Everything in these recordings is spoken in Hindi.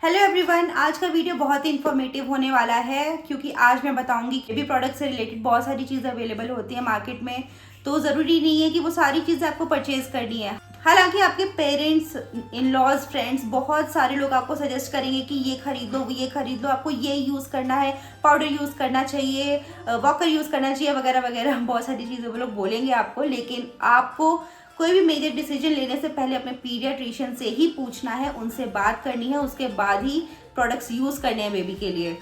हेलो एवरीवन, आज का वीडियो बहुत ही इन्फॉर्मेटिव होने वाला है क्योंकि आज मैं बताऊंगी बेबी प्रोडक्ट से रिलेटेड बहुत सारी चीज़ें अवेलेबल होती हैं मार्केट में। तो ज़रूरी नहीं है कि वो सारी चीज़ें आपको परचेज करनी है। हालांकि आपके पेरेंट्स, इन लॉज, फ्रेंड्स, बहुत सारे लोग आपको सजेस्ट करेंगे कि ये खरीद लो, ये खरीद लो, आपको ये यूज़ करना है, पाउडर यूज़ करना चाहिए, वॉकर यूज़ करना चाहिए, वगैरह वगैरह बहुत सारी चीज़ें वो लोग बोलेंगे आपको। लेकिन आपको कोई भी मेजर डिसीजन लेने से पहले अपने पीडियाट्रिशियन से ही पूछना है, उनसे बात करनी है, उसके बाद ही प्रोडक्ट्स यूज़ करने हैं बेबी के लिए।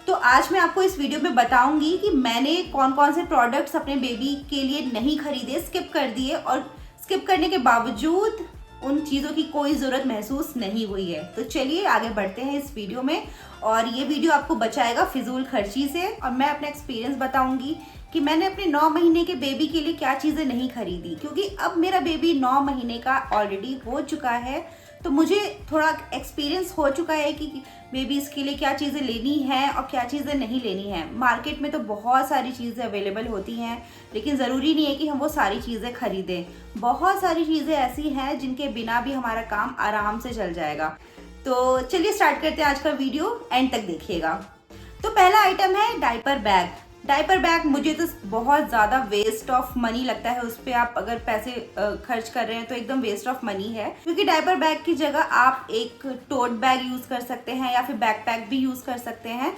तो आज मैं आपको इस वीडियो में बताऊंगी कि मैंने कौन कौन से प्रोडक्ट्स अपने बेबी के लिए नहीं खरीदे, स्किप कर दिए, और स्किप करने के बावजूद उन चीज़ों की कोई ज़रूरत महसूस नहीं हुई है। तो चलिए आगे बढ़ते हैं इस वीडियो में, और ये वीडियो आपको बचाएगा फिजूल खर्ची से। और मैं अपना एक्सपीरियंस बताऊंगी कि मैंने अपने 9 महीने के बेबी के लिए क्या चीज़ें नहीं खरीदी, क्योंकि अब मेरा बेबी 9 महीने का ऑलरेडी हो चुका है। तो मुझे थोड़ा एक्सपीरियंस हो चुका है कि बेबीज़ के लिए क्या चीज़ें लेनी है और क्या चीज़ें नहीं लेनी है। मार्केट में तो बहुत सारी चीज़ें अवेलेबल होती हैं, लेकिन ज़रूरी नहीं है कि हम वो सारी चीज़ें खरीदें। बहुत सारी चीज़ें ऐसी हैं जिनके बिना भी हमारा काम आराम से चल जाएगा। तो चलिए स्टार्ट करते हैं आज का वीडियो, एंड तक देखिएगा। तो पहला आइटम है डायपर बैग। डायपर बैग मुझे तो बहुत ज़्यादा वेस्ट ऑफ मनी लगता है। उस पर आप अगर पैसे खर्च कर रहे हैं तो एकदम वेस्ट ऑफ मनी है, क्योंकि डायपर बैग की जगह आप एक टोट बैग यूज़ कर सकते हैं या फिर बैकपैक भी यूज़ कर सकते हैं।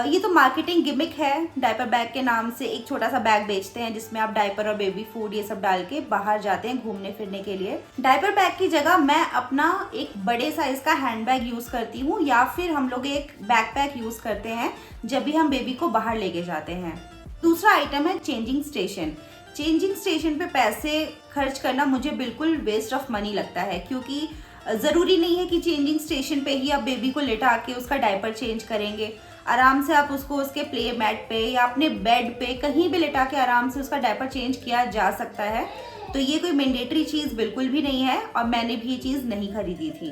ये तो मार्केटिंग गिमिक है। डायपर बैग के नाम से एक छोटा सा बैग बेचते हैं जिसमें आप डायपर और बेबी फूड ये सब डाल के बाहर जाते हैं घूमने फिरने के लिए। डायपर बैग की जगह मैं अपना एक बड़े साइज का हैंड बैग यूज़ करती हूँ, या फिर हम लोग एक बैकपैक यूज़ करते हैं जब भी हम बेबी को बाहर लेके जाते हैं। दूसरा आइटम है चेंजिंग स्टेशन। चेंजिंग स्टेशन पे पैसे खर्च करना मुझे बिल्कुल वेस्ट ऑफ मनी लगता है, क्योंकि ज़रूरी नहीं है कि चेंजिंग स्टेशन पे ही आप बेबी को लेटा के उसका डायपर चेंज करेंगे। आराम से आप उसको उसके प्ले मैट पे या अपने बेड पे कहीं भी लेटा के आराम से उसका डायपर चेंज किया जा सकता है। तो ये कोई मैंडेटरी चीज़ बिल्कुल भी नहीं है, और मैंने भी ये चीज़ नहीं खरीदी थी।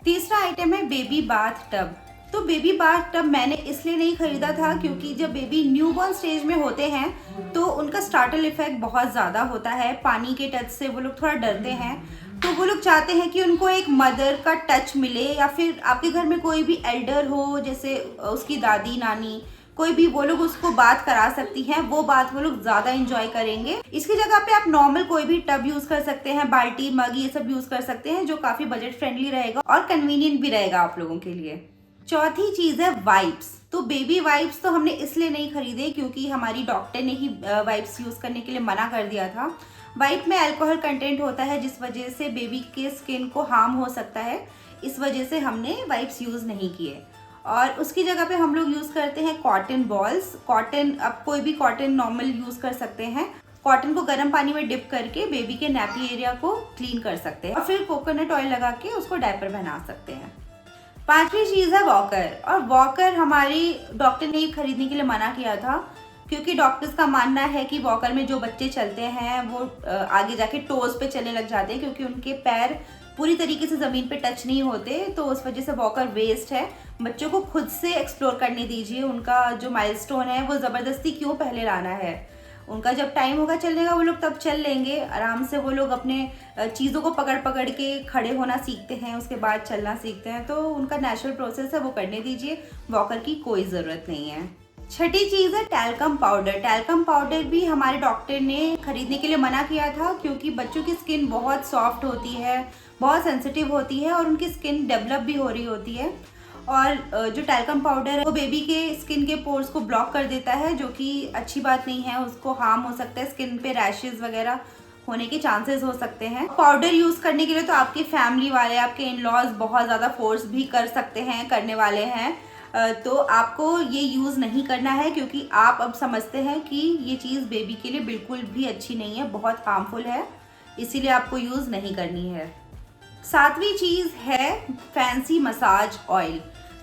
तीसरा आइटम है बेबी बाथ टब। तो बेबी बाथ टब मैंने इसलिए नहीं खरीदा था क्योंकि जब बेबी न्यूबॉर्न स्टेज में होते हैं तो उनका स्टार्टल इफेक्ट बहुत ज़्यादा होता है। पानी के टच से वो लोग थोड़ा डरते हैं, तो वो लोग चाहते हैं कि उनको एक मदर का टच मिले, या फिर आपके घर में कोई भी एल्डर हो, जैसे उसकी दादी, नानी, कोई भी, वो लोग उसको बात करा सकती हैं। वो बात वो लोग ज़्यादा इंजॉय करेंगे। इसकी जगह पे आप नॉर्मल कोई भी टब यूज़ कर सकते हैं, बाल्टी, मग, ये सब यूज़ कर सकते हैं, जो काफ़ी बजट फ्रेंडली रहेगा और कन्वीनियंट भी रहेगा आप लोगों के लिए। चौथी चीज़ है वाइप्स। तो बेबी वाइप्स तो हमने इसलिए नहीं खरीदे क्योंकि हमारी डॉक्टर ने ही वाइप्स यूज़ करने के लिए मना कर दिया था। वाइप में अल्कोहल कंटेंट होता है जिस वजह से बेबी के स्किन को हार्म हो सकता है। इस वजह से हमने वाइप्स यूज़ नहीं किए, और उसकी जगह पे हम लोग यूज़ करते हैं कॉटन बॉल्स। कॉटन, अब कोई भी कॉटन नॉर्मल यूज़ कर सकते हैं। कॉटन को गर्म पानी में डिप करके बेबी के नैपी एरिया को क्लीन कर सकते हैं, और फिर कोकोनट ऑयल लगा के उसको डायपर पहना सकते हैं। पांचवी चीज़ है वॉकर। और वॉकर हमारी डॉक्टर ने खरीदने के लिए मना किया था, क्योंकि डॉक्टर्स का मानना है कि वॉकर में जो बच्चे चलते हैं वो आगे जाके टोज पे चलने लग जाते हैं, क्योंकि उनके पैर पूरी तरीके से ज़मीन पे टच नहीं होते। तो उस वजह से वॉकर वेस्ट है। बच्चों को खुद से एक्सप्लोर करने दीजिए। उनका जो माइलस्टोन है वो ज़बरदस्ती क्यों पहले लाना है। उनका जब टाइम होगा चलने का वो लोग तब चल लेंगे आराम से। वो लोग अपने चीज़ों को पकड़ पकड़ के खड़े होना सीखते हैं, उसके बाद चलना सीखते हैं। तो उनका नेचुरल प्रोसेस है, वो करने दीजिए। वॉकर की कोई ज़रूरत नहीं है। छठी चीज़ है टैल्कम पाउडर। टैल्कम पाउडर भी हमारे डॉक्टर ने खरीदने के लिए मना किया था, क्योंकि बच्चों की स्किन बहुत सॉफ्ट होती है, बहुत सेंसिटिव होती है, और उनकी स्किन डेवलप भी हो रही होती है। और जो टैल्कम पाउडर है वो बेबी के स्किन के पोर्स को ब्लॉक कर देता है, जो कि अच्छी बात नहीं है। उसको हार्म हो सकता है, स्किन पे रैशेज वगैरह होने के चांसेस हो सकते हैं। पाउडर यूज़ करने के लिए तो आपके फैमिली वाले, आपके इन लॉज बहुत ज़्यादा फोर्स भी कर सकते हैं, करने वाले हैं। तो आपको ये यूज़ नहीं करना है, क्योंकि आप अब समझते हैं कि ये चीज़ बेबी के लिए बिल्कुल भी अच्छी नहीं है, बहुत हार्मफुल है, इसीलिए आपको यूज़ नहीं करनी है। सातवीं चीज़ है fancy massage oil.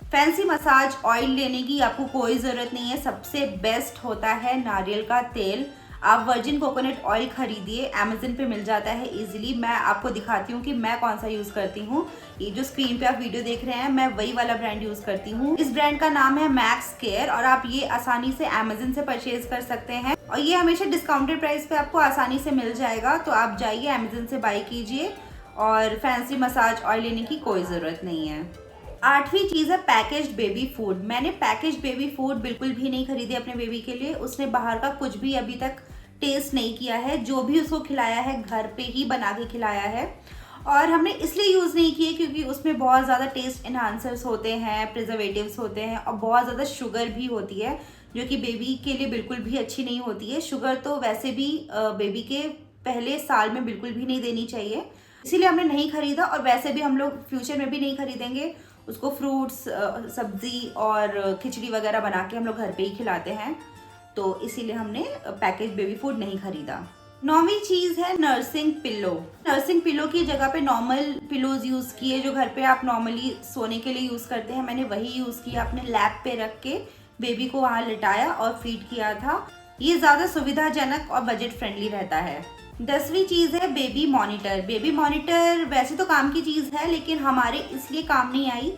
Fancy massage oil लेने की आपको कोई ज़रूरत नहीं है। सबसे बेस्ट होता है नारियल का तेल। आप वर्जिन कोकोनट ऑयल खरीदिए, अमेज़न पे मिल जाता है इजीली। मैं आपको दिखाती हूँ कि मैं कौन सा यूज़ करती हूँ। ये जो स्क्रीन पे आप वीडियो देख रहे हैं, मैं वही वाला ब्रांड यूज़ करती हूँ। इस ब्रांड का नाम है मैक्स केयर, और आप ये आसानी से अमेज़न से परचेज कर सकते हैं, और ये हमेशा डिस्काउंटेड प्राइस पे आपको आसानी से मिल जाएगा। तो आप जाइए अमेज़न से बाई कीजिए, और फैंसी मसाज ऑयल लेने की कोई ज़रूरत नहीं है। 8वीं चीज़ है पैकेज्ड बेबी फूड। मैंने पैकेज्ड बेबी फूड बिल्कुल भी नहीं खरीदे अपने बेबी के लिए। उसने बाहर का कुछ भी अभी तक टेस्ट नहीं किया है। जो भी उसको खिलाया है घर पे ही बना के खिलाया है, और हमने इसलिए यूज़ नहीं किए क्योंकि उसमें बहुत ज़्यादा टेस्ट इन्हांसर्स होते हैं, प्रिजर्वेटिव्स होते हैं और बहुत ज़्यादा शुगर भी होती है, जो कि बेबी के लिए बिल्कुल भी अच्छी नहीं होती है। शुगर तो वैसे भी बेबी के पहले साल में बिल्कुल भी नहीं देनी चाहिए, इसीलिए हमने नहीं खरीदा। और वैसे भी हम लोग फ्यूचर में भी नहीं खरीदेंगे। उसको फ्रूट्स, सब्जी और खिचड़ी वगैरह बना के हम लोग घर पे ही खिलाते हैं, तो इसीलिए हमने पैकेज बेबी फूड नहीं खरीदा। 9वीं चीज़ है नर्सिंग पिलो। नर्सिंग पिलो की जगह पे नॉर्मल पिलोज यूज़ किए, जो घर पे आप नॉर्मली सोने के लिए यूज़ करते हैं। मैंने वही यूज़ किया, अपने लैप पे रख के बेबी को वहाँ लिटाया और फीड किया था। ये ज़्यादा सुविधाजनक और बजट फ्रेंडली रहता है। 10वीं चीज़ है बेबी मॉनिटर। बेबी मॉनिटर वैसे तो काम की चीज़ है, लेकिन हमारे इसलिए काम नहीं आई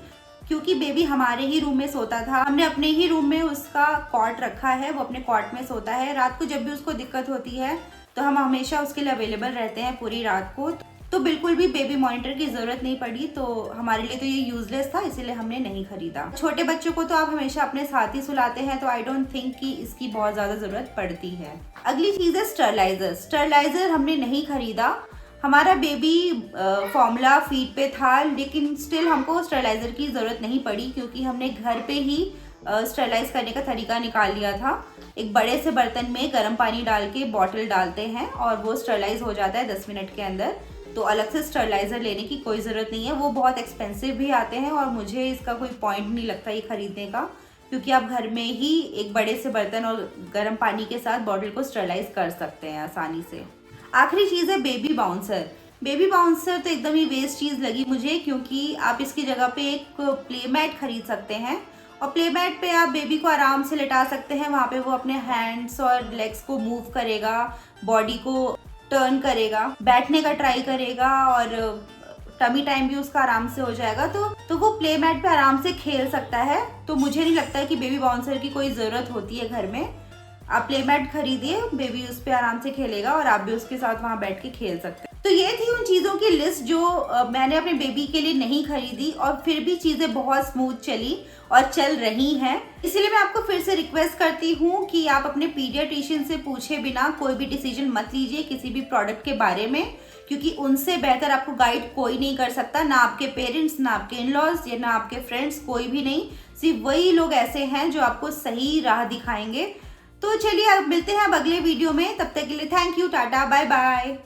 क्योंकि बेबी हमारे ही रूम में सोता था। हमने अपने ही रूम में उसका कॉट रखा है, वो अपने कॉट में सोता है। रात को जब भी उसको दिक्कत होती है तो हम हमेशा उसके लिए अवेलेबल रहते हैं पूरी रात को, तो बिल्कुल भी बेबी मॉनिटर की ज़रूरत नहीं पड़ी। तो हमारे लिए तो ये यूजलेस था, इसीलिए हमने नहीं खरीदा। छोटे बच्चों को तो आप हमेशा अपने साथ ही सुलाते हैं, तो आई डोंट थिंक कि इसकी बहुत ज़्यादा ज़रूरत पड़ती है। अगली चीज़ है स्टरलाइज़र। स्टरलाइज़र हमने नहीं खरीदा। हमारा बेबी फॉर्मूला फीड पे था, लेकिन स्टिल हमको स्टरलाइज़र की ज़रूरत नहीं पड़ी क्योंकि हमने घर पे ही स्टरलाइज करने का तरीका निकाल लिया था। एक बड़े से बर्तन में गर्म पानी डाल के बॉटल डालते हैं और वो स्टरलाइज हो जाता है 10 मिनट के अंदर। तो अलग से स्टरलाइज़र लेने की कोई ज़रूरत नहीं है। वो बहुत एक्सपेंसिव भी आते हैं और मुझे इसका कोई पॉइंट नहीं लगता ये खरीदने का, क्योंकि आप घर में ही एक बड़े से बर्तन और गर्म पानी के साथ बॉटल को स्टरलाइज कर सकते हैं आसानी से। आखिरी चीज़ है बेबी बाउंसर। बेबी बाउंसर तो एकदम ही वेस्ट चीज़ लगी मुझे, क्योंकि आप इसकी जगह पे एक प्ले मैट खरीद सकते हैं और प्ले मैट पे आप बेबी को आराम से लिटा सकते हैं। वहाँ पे वो अपने हैंड्स और लेग्स को मूव करेगा, बॉडी को टर्न करेगा, बैठने का ट्राई करेगा और टमी टाइम भी उसका आराम से हो जाएगा। तो वो प्ले मैट पे आराम से खेल सकता है। तो मुझे नहीं लगता है कि बेबी बाउंसर की कोई ज़रूरत होती है घर में। आप प्ले मैट खरीदिए, बेबी उस पर आराम से खेलेगा और आप भी उसके साथ वहाँ बैठ के खेल सकते हैं। तो ये थी उन चीज़ों की लिस्ट जो मैंने अपने बेबी के लिए नहीं खरीदी और फिर भी चीज़ें बहुत स्मूथ चली और चल रही हैं। इसीलिए मैं आपको फिर से रिक्वेस्ट करती हूँ कि आप अपने पीडियाट्रिशियन से पूछे बिना कोई भी डिसीजन मत लीजिए किसी भी प्रोडक्ट के बारे में, क्योंकि उनसे बेहतर आपको गाइड कोई नहीं कर सकता। ना आपके पेरेंट्स, ना आपके इन-लॉज या ना आपके फ्रेंड्स, कोई भी नहीं। सिर्फ वही लोग ऐसे हैं जो आपको सही राह दिखाएंगे। तो चलिए अब मिलते हैं अब अगले वीडियो में। तब तक के लिए thank you, tata, bye bye.